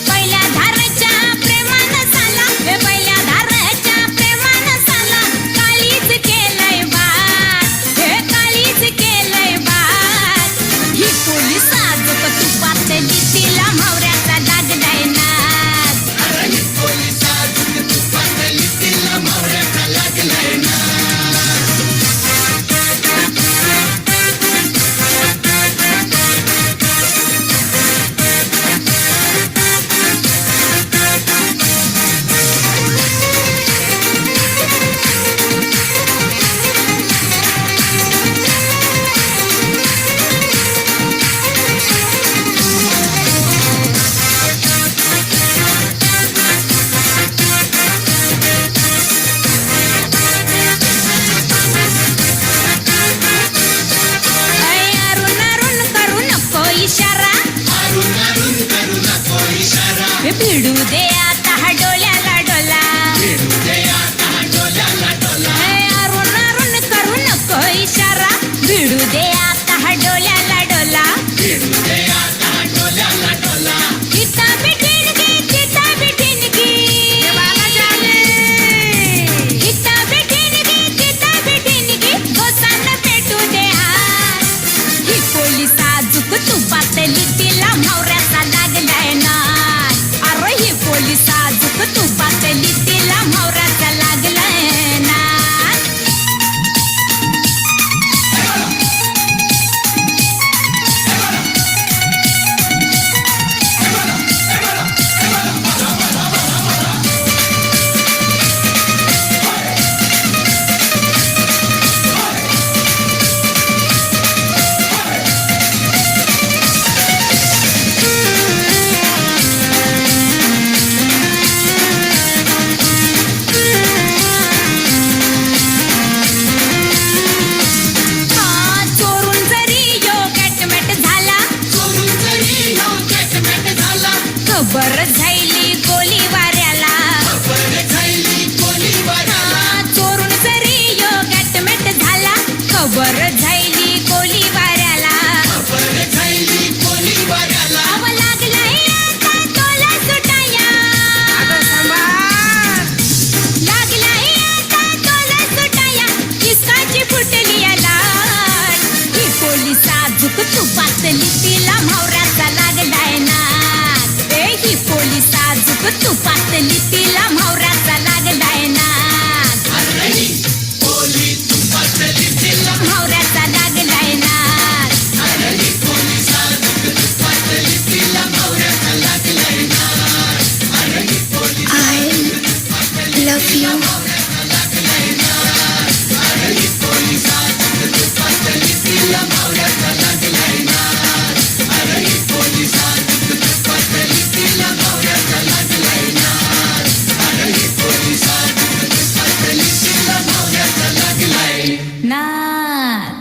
पहिल्या धारच्या प्रेमानं साला, पहिल्या धारच्या प्रेमानं साला, काळीच केलंय बात, हे काळीच केलंय बात. ही पोलीस आजोक तुपातली तिला म्हावऱ्याचा लागलाय नाद. ही पोलीस आजोक तुपातली तिला म्हावऱ्याचा लागलाय नाद. भिडू दे आता हा डोल्याला डोला, भिडू दे आता डोल्याला डोला. अरुण अरुण करू नको इशारा, भिडू दे आता हा डोल्याला डोला, भिडू दे आता डोल्याला डोला. चिता बिठीन की, चिता बिठीन की, देवाला जाले. चिता बिठीन की, चिता बिठीन की, गोसांना पेटू दे हात. ही पोलीस आजूक तुपातली तिला म्हावऱ्याचा लागलाय नाद. ही पोलीस आजूक तुपातली तिला म्हावऱ्याचा लागलाय नाद. खबर झाली गोली वाऱ्याला, चोरून जरी यो गॅटमेट झाला, खबर झाली गोली वाऱ्याला. अव लागलाय आता तोला सुटाया, लागलाय आता तोला सुटाया, किसकाची फुटली लाट. ही पोलीस आजूक तुपातली तिला म्हावऱ्याचा लागलाय नाद. ही पोलीस आजूक तुपातली तिला म्हावऱ्याचा लागलाय नाद. म्हावऱ्याचा लागलाय नाद. I love you. नाद.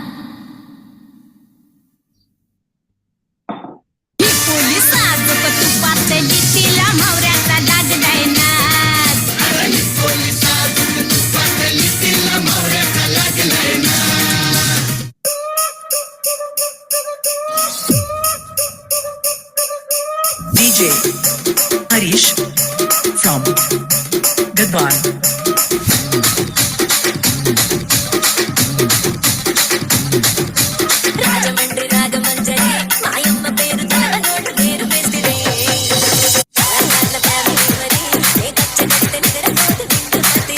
ही पोलीस आजूक तुपातली तिला म्हावऱ्याचा लागलाय नाद. DJ Harish from Gadwan. Rajahmundry Ragamanjari మాయమ్మ పేరు తల నోటు పేరు వేసిరే. తెలంగాణ ఫ్యామిలీ మరి ఏ కచ్చగట్టె నిగడ నోటు నిండుమతి.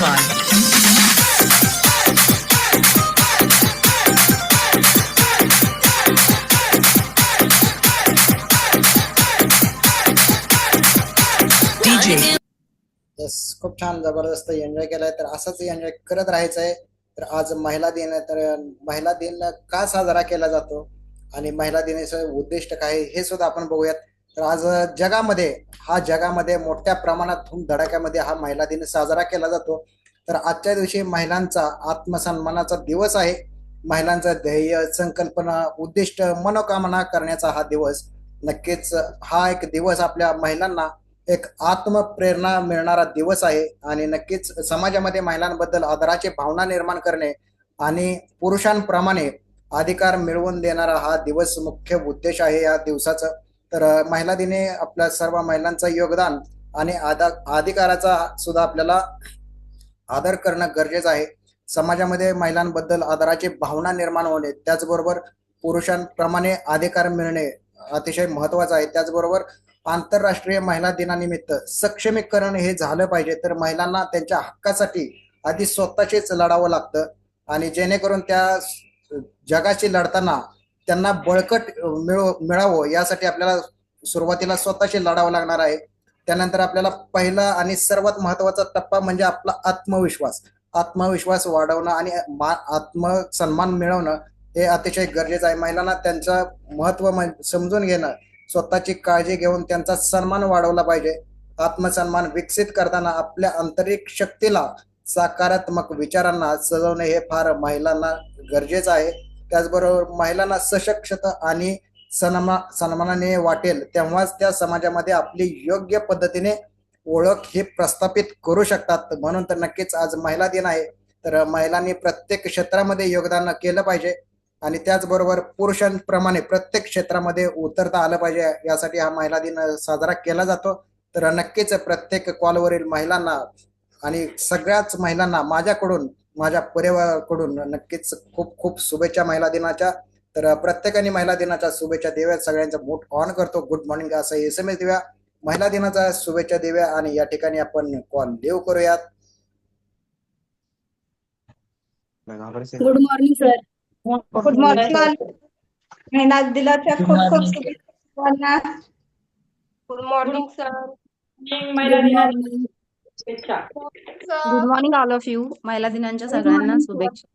Gadwan. DJ. येस, खूप छान जबरदस्त एन्जॉय केलाय. तर असंच एन्जॉय करत राहायचं आहे. तर आज महिला दिन आहे. तर महिला दिन का साजरा केला जातो आणि महिला दिनाचं उद्दिष्ट काय आहे हे सुद्धा आपण बघूयात. तर आज जगामध्ये मोठ्या प्रमाणात धूमधडाक्यामध्ये हा महिला दिन साजरा केला जातो. तर आजच्या दिवशी महिलांचा आत्मसन्मानाचा दिवस आहे. महिलांचं ध्येय, संकल्पना, उद्दिष्ट, मनोकामना करण्याचा हा दिवस. नक्कीच हा एक दिवस आपल्या महिलांना एक आत्मप्रेरणा मिळणारा दिवस आहे आणि नक्कीच समाजामध्ये महिलांबद्दल आदराची भावना निर्माण करणे आणि पुरुषांप्रमाणे अधिकार मिळवून देणारा हा दिवस मुख्य उद्देश आहे या दिवसाचं. तर महिला दिनी आपल्या सर्व महिलांचं योगदान आणि अधिकाराचा सुद्धा आपल्याला आदर करणं गरजेचं आहे. समाजामध्ये महिलांबद्दल आदराची भावना निर्माण होणे, त्याचबरोबर पुरुषांप्रमाणे अधिकार मिळणे अतिशय महत्वाचं आहे. त्याचबरोबर आंतरराष्ट्रीय महिला दिनानिमित्त सक्षमीकरण हे झालं पाहिजे. तर महिलांना त्यांच्या हक्कासाठी आधी स्वतःचीच लढावं लागतं आणि जेणेकरून त्या जगाशी लढताना त्यांना बळकट मिळावं यासाठी आपल्याला सुरुवातीला स्वतःशी लढावं लागणार आहे. त्यानंतर आपल्याला पहिला आणि सर्वात महत्वाचा टप्पा म्हणजे आपला आत्मविश्वास वाढवणं आणि आत्मसन्मान मिळवणं हे अतिशय गरजेचं आहे. महिलांना त्यांचं महत्व समजून घेणं, स्वतःची काळजी घेऊन त्यांचा सन्मान वाढवला पाहिजे. आत्मसन्मान विकसित करताना आपल्या आंतरिक शक्तीला, सकारात्मक विचारांना सजवणे हे फार महिलांना गरजेचं आहे. त्याचबरोबर महिलांना सशक्त आणि सन्मानाने वाटेल तेव्हाच त्या समाजामध्ये आपली योग्य पद्धतीने ओळख हे प्रस्थापित करू शकतात. म्हणून तर नक्कीच आज महिला दिन आहे. तर महिलांनी प्रत्येक क्षेत्रामध्ये योगदान केलं पाहिजे आणि त्याचबरोबर पुरुषांप्रमाणे प्रत्येक क्षेत्रामध्ये उतरता आलं पाहिजे. यासाठी हा महिला दिन साजरा केला जातो. तर नक्कीच प्रत्येक कॉलवरील महिलांना आणि सगळ्याच महिलांना माझ्याकडून, माझ्या परिवाराकडून नक्कीच खूप खूप शुभेच्छा महिला दिनाच्या. तर प्रत्येकाने महिला दिनाच्या शुभेच्छा देव्या. सगळ्यांचं मूड ऑन करतो. गुड मॉर्निंग असं SMS देऊया, महिला दिनाच्या शुभेच्छा देऊया आणि या ठिकाणी आपण कॉल लिव्ह करूयात. Good morning sir. Good morning all. महिला दिनाच्या खूप खूप शुभेच्छा. Good morning sir. Good morning all of you. महिला दिनाच्या सगळ्यांना शुभेच्छा.